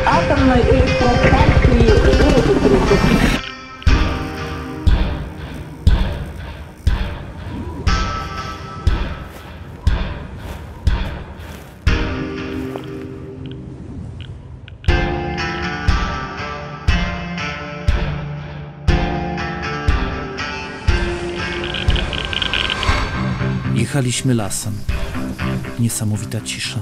Атомной электростанции города. Jechaliśmy lasem. Niesamowita cisza.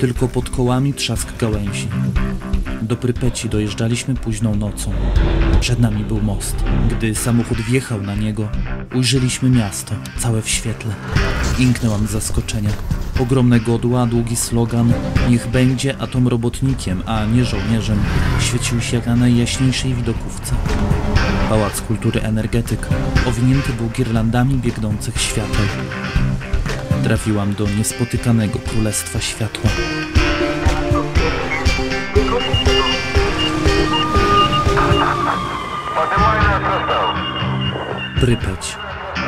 Tylko pod kołami trzask gałęzi. Do Prypeci dojeżdżaliśmy późną nocą. Przed nami był most. Gdy samochód wjechał na niego, ujrzeliśmy miasto, całe w świetle. Inknęłam z zaskoczenia. Ogromne godła, długi slogan „Niech będzie atom robotnikiem, a nie żołnierzem” świecił się jak na najjaśniejszej widokówce. Pałac Kultury Energetyk owinięty był girlandami biegnących świateł. Trafiłam do niespotykanego królestwa światła. Prypeć.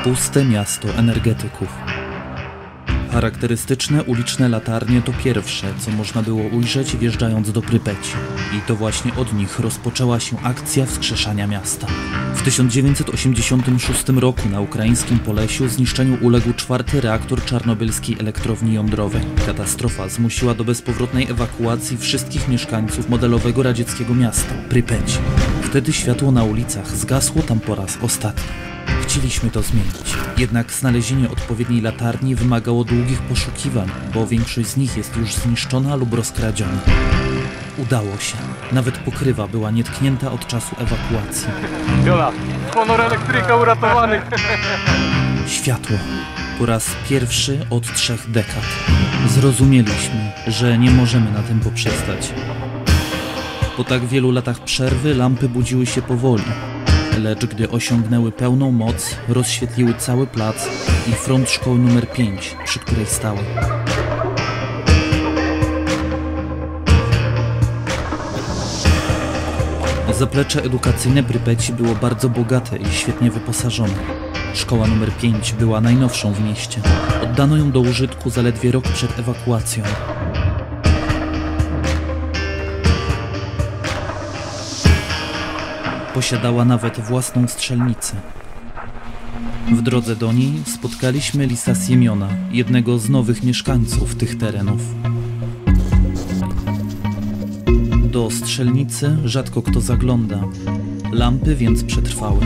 Puste miasto energetyków. Charakterystyczne uliczne latarnie to pierwsze, co można było ujrzeć wjeżdżając do Prypeci. I to właśnie od nich rozpoczęła się akcja wskrzeszania miasta. W 1986 roku na ukraińskim Polesiu zniszczeniu uległ 4. reaktor czarnobylskiej elektrowni jądrowej. Katastrofa zmusiła do bezpowrotnej ewakuacji wszystkich mieszkańców modelowego radzieckiego miasta, Prypeci. Wtedy światło na ulicach zgasło tam po raz ostatni. Chcieliśmy to zmienić, jednak znalezienie odpowiedniej latarni wymagało długich poszukiwań, bo większość z nich jest już zniszczona lub rozkradziona. Udało się. Nawet pokrywa była nietknięta od czasu ewakuacji. Jola, honor elektryka uratowany! Światło. Po raz pierwszy od 3 dekad. Zrozumieliśmy, że nie możemy na tym poprzestać. Po tak wielu latach przerwy lampy budziły się powoli. Lecz gdy osiągnęły pełną moc, rozświetliły cały plac i front szkoły numer 5, przy której stały. Zaplecze edukacyjne Prypeci było bardzo bogate i świetnie wyposażone. Szkoła numer 5 była najnowszą w mieście. Oddano ją do użytku zaledwie rok przed ewakuacją. Posiadała nawet własną strzelnicę. W drodze do niej spotkaliśmy Lisa Siemiona, jednego z nowych mieszkańców tych terenów. Do strzelnicy rzadko kto zagląda, lampy więc przetrwały.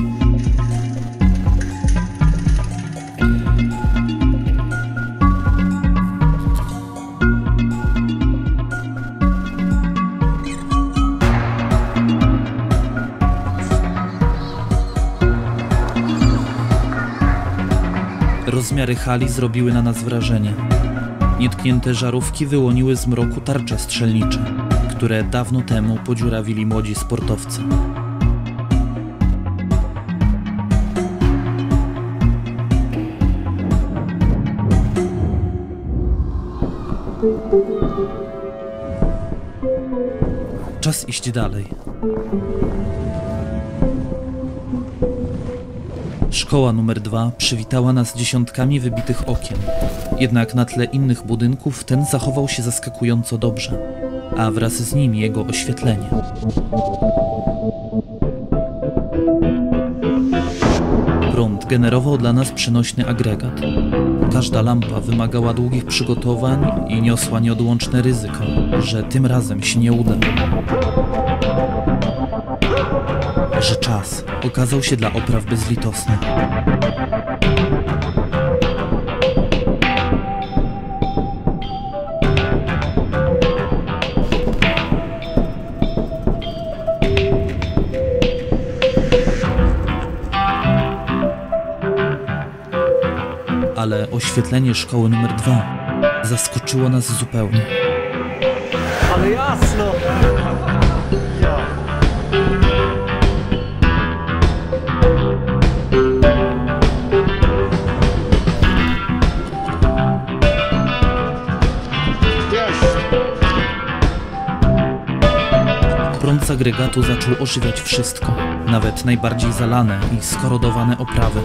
Rozmiary hali zrobiły na nas wrażenie. Nietknięte żarówki wyłoniły z mroku tarcze strzelnicze, które dawno temu podziurawili młodzi sportowcy. Czas iść dalej. Szkoła numer 2 przywitała nas dziesiątkami wybitych okien. Jednak na tle innych budynków ten zachował się zaskakująco dobrze, a wraz z nim jego oświetlenie. Prąd generował dla nas przenośny agregat. Każda lampa wymagała długich przygotowań i niosła nieodłączne ryzyko, że tym razem się nie uda. Że czas okazał się dla opraw bezlitosny. Ale oświetlenie szkoły numer 2 zaskoczyło nas zupełnie. Ale jasno! Prąd z agregatu zaczął ożywiać wszystko, nawet najbardziej zalane i skorodowane oprawy.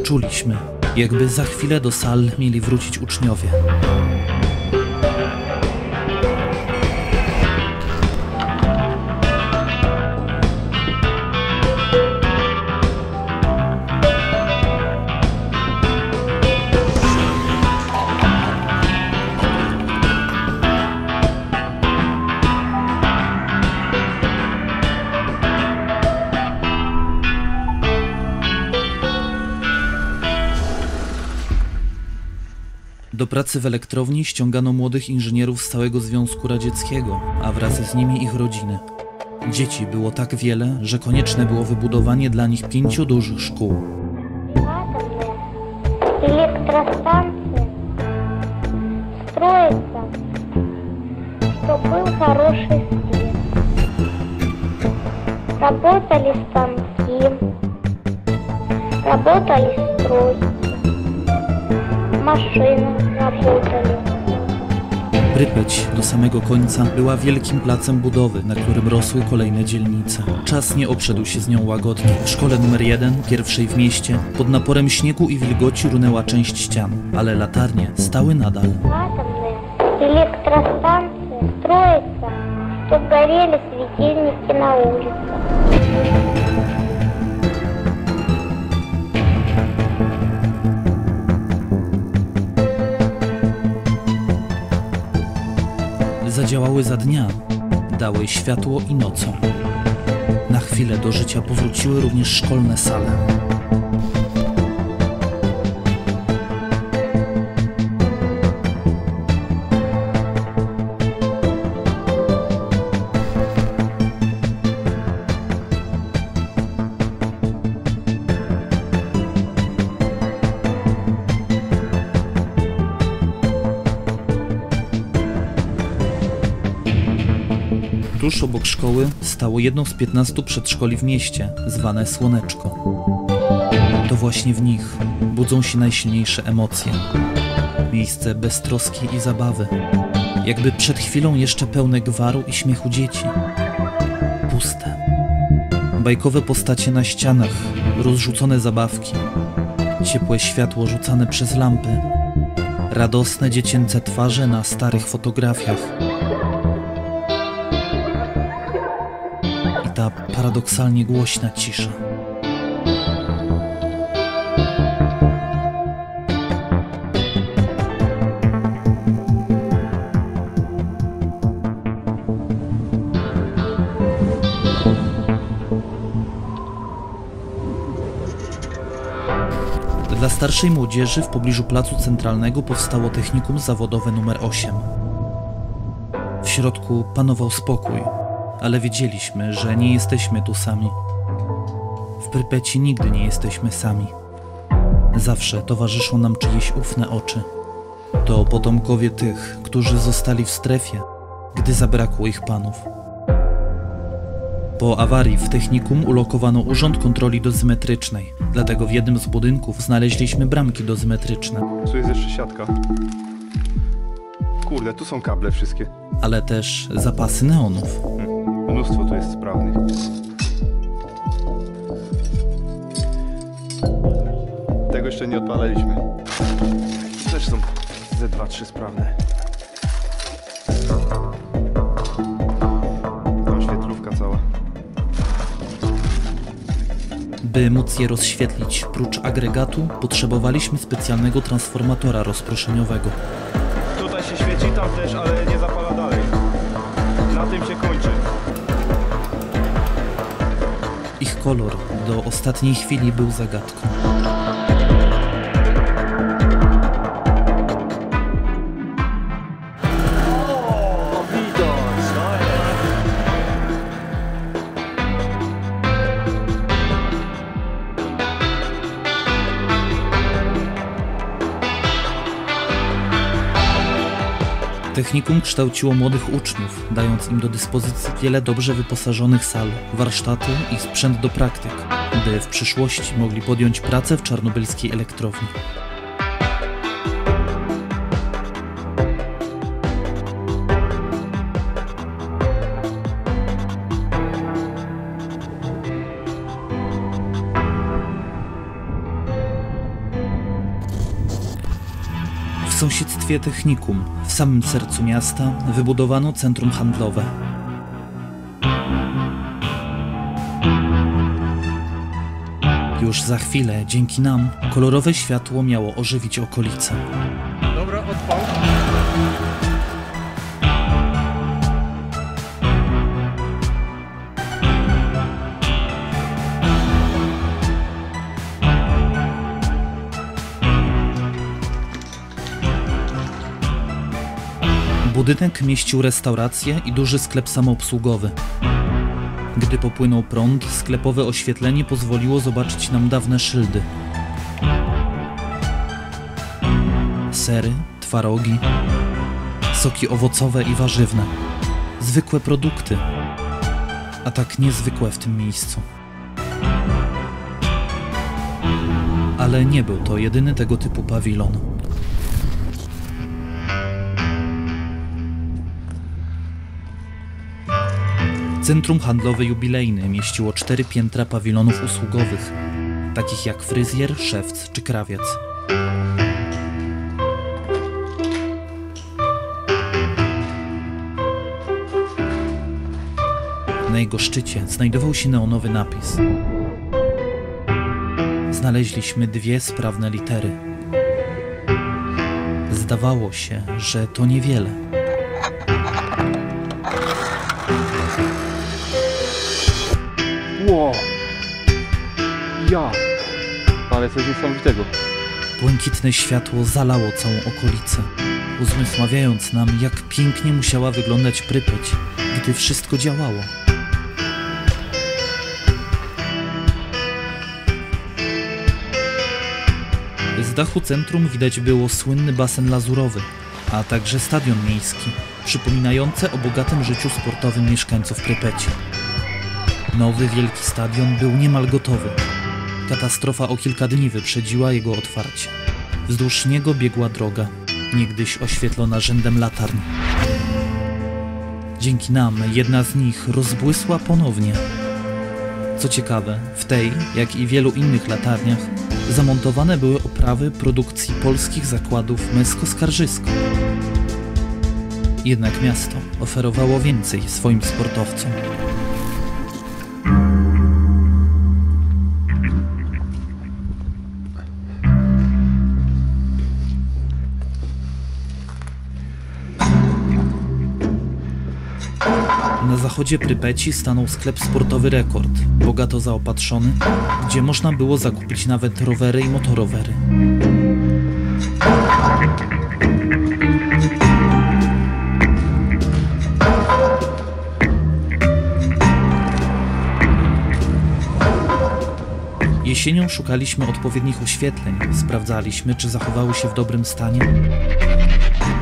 czuliśmy, jakby za chwilę do sal mieli wrócić uczniowie. Do pracy w elektrowni ściągano młodych inżynierów z całego Związku Radzieckiego, a wraz z nimi ich rodziny. Dzieci było tak wiele, że konieczne było wybudowanie dla nich 5 dużych szkół. Электростанция строится, чтобы был хороший свет. Работали станки, работали стройки, машины работали. Prypeć do samego końca była wielkim placem budowy, na którym rosły kolejne dzielnice. Czas nie obszedł się z nią łagodnie. W szkole numer 1, pierwszej w mieście, pod naporem śniegu i wilgoci runęła część ścian, ale latarnie stały nadal. Атомная электростанция строится, чтобы горели светильники на улицах. Zadziałały za dnia, dały światło i nocą. Na chwilę do życia powróciły również szkolne sale. Tuż obok szkoły stało jedno z 15 przedszkoli w mieście, zwane Słoneczko. To właśnie w nich budzą się najsilniejsze emocje. Miejsce beztroski i zabawy, jakby przed chwilą jeszcze pełne gwaru i śmiechu dzieci. Puste. Bajkowe postacie na ścianach, rozrzucone zabawki, ciepłe światło rzucane przez lampy, radosne dziecięce twarze na starych fotografiach. Ta paradoksalnie głośna cisza. Dla starszej młodzieży w pobliżu Placu Centralnego powstało technikum zawodowe numer 8. W środku panował spokój. Ale wiedzieliśmy, że nie jesteśmy tu sami. W Prypeci nigdy nie jesteśmy sami. Zawsze towarzyszą nam czyjeś ufne oczy. To potomkowie tych, którzy zostali w strefie, gdy zabrakło ich panów. Po awarii w technikum ulokowano urząd kontroli dozymetrycznej, dlatego w jednym z budynków znaleźliśmy bramki dozymetryczne. Tu jest jeszcze siatka. Kurde, tu są kable wszystkie. Ale też zapasy neonów. Mnóstwo tu jest sprawnych. Tego jeszcze nie odpalaliśmy. Też są ze 2-3 sprawne. Tam świetlówka cała. By móc je rozświetlić, prócz agregatu potrzebowaliśmy specjalnego transformatora rozproszeniowego. Tutaj się świeci, tam też, ale nie zapala dalej. Na tym się kończy. Ich kolor do ostatniej chwili był zagadką. Technikum kształciło młodych uczniów, dając im do dyspozycji wiele dobrze wyposażonych sal, warsztaty i sprzęt do praktyk, by w przyszłości mogli podjąć pracę w czarnobylskiej elektrowni. sąsiedztwie technikum, w samym sercu miasta, wybudowano centrum handlowe. Już za chwilę, dzięki nam, kolorowe światło miało ożywić okolice. Dobra, odpał. Budynek mieścił restaurację i duży sklep samoobsługowy. Gdy popłynął prąd, sklepowe oświetlenie pozwoliło zobaczyć nam dawne szyldy. Sery, twarogi, soki owocowe i warzywne. Zwykłe produkty, a tak niezwykłe w tym miejscu. Ale nie był to jedyny tego typu pawilon. Centrum handlowe jubilejne mieściło 4 piętra pawilonów usługowych, takich jak fryzjer, szewc czy krawiec. Na jego szczycie znajdował się neonowy napis. Znaleźliśmy 2 sprawne litery. Zdawało się, że to niewiele. Ło! Ja! Ale coś niesamowitego. Błękitne światło zalało całą okolicę, uzmysławiając nam, jak pięknie musiała wyglądać Prypeć, gdy wszystko działało. Z dachu centrum widać było słynny basen lazurowy, a także stadion miejski, przypominający o bogatym życiu sportowym mieszkańców Prypeci. Nowy, wielki stadion był niemal gotowy. Katastrofa o kilka dni wyprzedziła jego otwarcie. Wzdłuż niego biegła droga, niegdyś oświetlona rzędem latarni. Dzięki nam jedna z nich rozbłysła ponownie. Co ciekawe, w tej, jak i wielu innych latarniach, zamontowane były oprawy produkcji polskich zakładów Mesko-Skarżysko. Jednak miasto oferowało więcej swoim sportowcom. Na zachodzie Prypeci stanął sklep sportowy Rekord, bogato zaopatrzony, gdzie można było zakupić nawet rowery i motorowery. Jesienią szukaliśmy odpowiednich oświetleń, sprawdzaliśmy, czy zachowały się w dobrym stanie,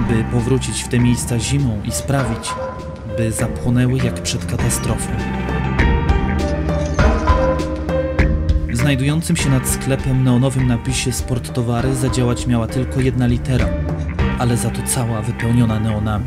by powrócić w te miejsca zimą i sprawić, by zapłonęły jak przed katastrofą. W znajdującym się nad sklepem neonowym napisie Sporttowary zadziałać miała tylko jedna litera, ale za to cała wypełniona neonami.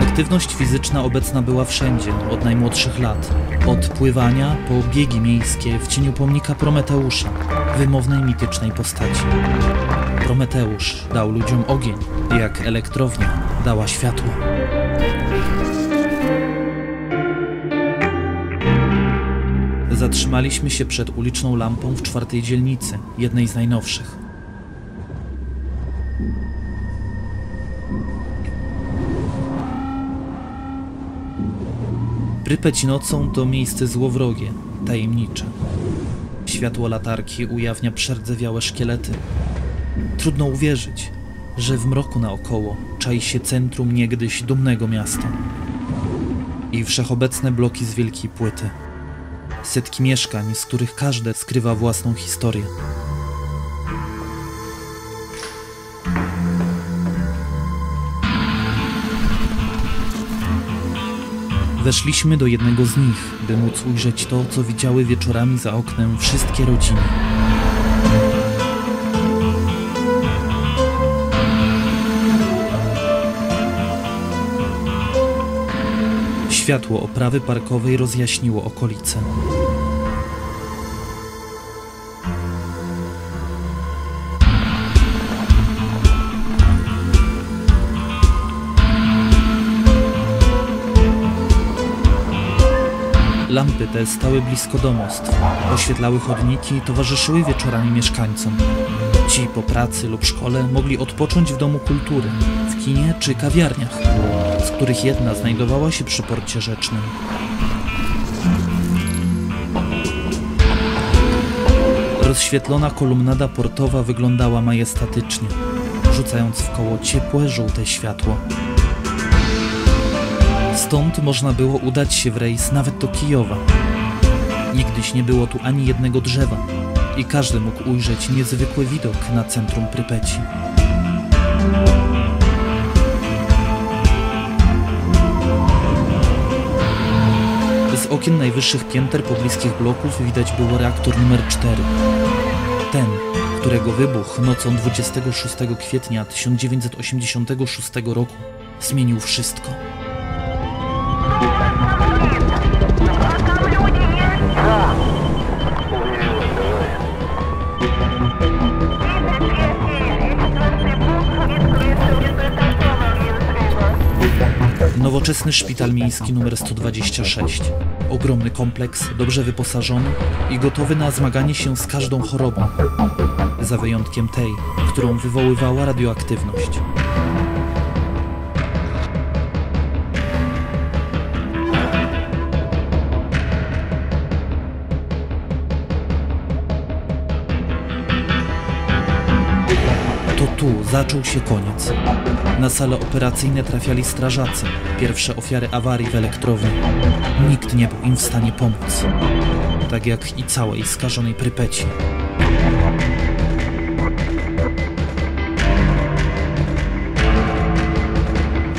Aktywność fizyczna obecna była wszędzie, od najmłodszych lat. Od pływania po biegi miejskie w cieniu pomnika Prometeusza, wymownej mitycznej postaci. Prometeusz dał ludziom ogień, jak elektrownia dała światło. Zatrzymaliśmy się przed uliczną lampą w 4. dzielnicy, jednej z najnowszych. Prypeć nocą to miejsce złowrogie, tajemnicze. Światło latarki ujawnia przerdzewiałe szkielety. Trudno uwierzyć, że w mroku naokoło czai się centrum niegdyś dumnego miasta. I wszechobecne bloki z wielkiej płyty. Setki mieszkań, z których każde skrywa własną historię. Weszliśmy do jednego z nich, by móc ujrzeć to, co widziały wieczorami za oknem wszystkie rodziny. Światło oprawy parkowej rozjaśniło okolice. Lampy te stały blisko domostw, oświetlały chodniki i towarzyszyły wieczorami mieszkańcom. Ci po pracy lub szkole mogli odpocząć w domu kultury, w kinie czy kawiarniach, z których jedna znajdowała się przy porcie rzecznym. Rozświetlona kolumnada portowa wyglądała majestatycznie, rzucając w koło ciepłe, żółte światło. Stąd można było udać się w rejs nawet do Kijowa. Niegdyś nie było tu ani jednego drzewa i każdy mógł ujrzeć niezwykły widok na centrum Prypeci. Z okien najwyższych pięter pobliskich bloków widać było reaktor numer 4. Ten, którego wybuch nocą 26 kwietnia 1986 roku zmienił wszystko. Nowoczesny szpital miejski nr 126. Ogromny kompleks, dobrze wyposażony i gotowy na zmaganie się z każdą chorobą. Za wyjątkiem tej, którą wywoływała radioaktywność. To tu zaczął się koniec. Na sale operacyjne trafiali strażacy, pierwsze ofiary awarii w elektrowni. Nikt nie był im w stanie pomóc. Tak jak i całej skażonej Prypeci.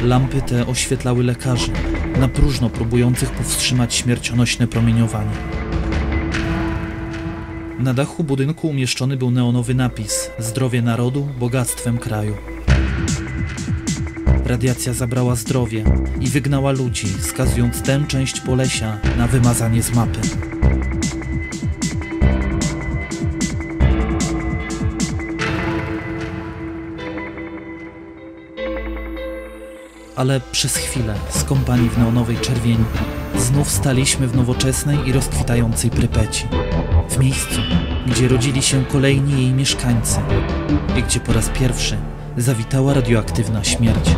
Lampy te oświetlały lekarzy, na próżno próbujących powstrzymać śmiercionośne promieniowanie. Na dachu budynku umieszczony był neonowy napis: zdrowie narodu, bogactwem kraju. Radiacja zabrała zdrowie i wygnała ludzi, skazując tę część Polesia na wymazanie z mapy. Ale przez chwilę, skąpani w neonowej czerwieni, znów staliśmy w nowoczesnej i rozkwitającej Prypeci. W miejscu, gdzie rodzili się kolejni jej mieszkańcy i gdzie po raz pierwszy zawitała radioaktywna śmierć.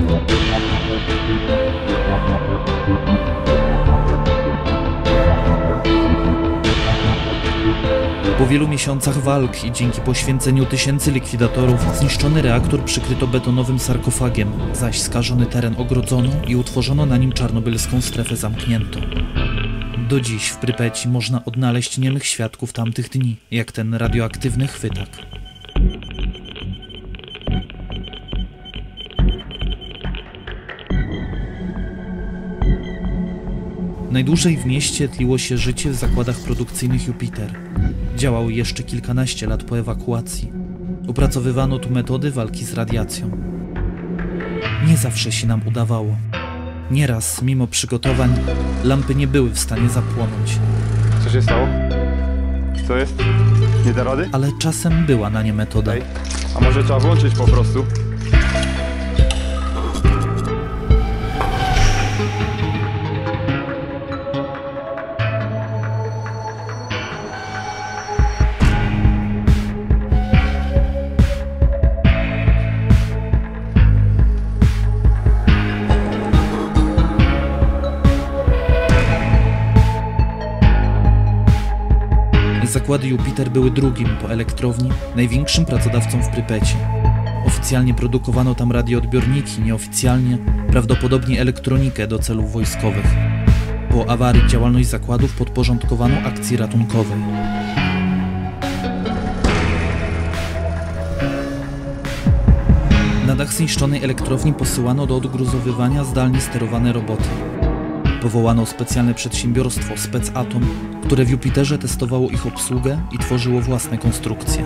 Po wielu miesiącach walk i dzięki poświęceniu tysięcy likwidatorów zniszczony reaktor przykryto betonowym sarkofagiem, zaś skażony teren ogrodzono i utworzono na nim czarnobylską strefę zamkniętą. Do dziś w Prypeci można odnaleźć niemych świadków tamtych dni, jak ten radioaktywny chwytak. Najdłużej w mieście tliło się życie w zakładach produkcyjnych Jupiter. Działały jeszcze kilkanaście lat po ewakuacji. Opracowywano tu metody walki z radiacją. Nie zawsze się nam udawało. Nieraz, mimo przygotowań, lampy nie były w stanie zapłonąć. Co się stało? Co jest? Nie da rady? Ale czasem była na nie metoda. Ej, a może trzeba włączyć po prostu? Zakłady Jupiter były drugim po elektrowni, największym pracodawcą w Prypeci. Oficjalnie produkowano tam radioodbiorniki, nieoficjalnie prawdopodobnie elektronikę do celów wojskowych. Po awarii działalność zakładów podporządkowano akcji ratunkowej. Na dach zniszczonej elektrowni posyłano do odgruzowywania zdalnie sterowane roboty. Powołano specjalne przedsiębiorstwo Specatom, które w Jupiterze testowało ich obsługę i tworzyło własne konstrukcje.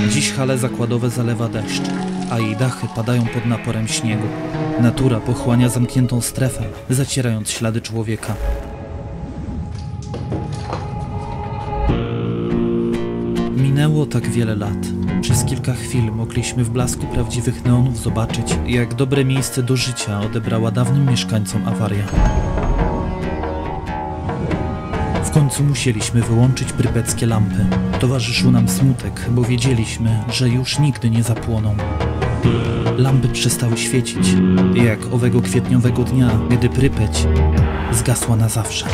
Dziś hale zakładowe zalewa deszcz. a jej dachy padają pod naporem śniegu. Natura pochłania zamkniętą strefę, zacierając ślady człowieka. Minęło tak wiele lat. Przez kilka chwil mogliśmy w blasku prawdziwych neonów zobaczyć, jak dobre miejsce do życia odebrała dawnym mieszkańcom awaria. W końcu musieliśmy wyłączyć prypeckie lampy. Towarzyszył nam smutek, bo wiedzieliśmy, że już nigdy nie zapłoną. Lampy przestały świecić, jak owego kwietniowego dnia, gdy Prypeć zgasła na zawsze.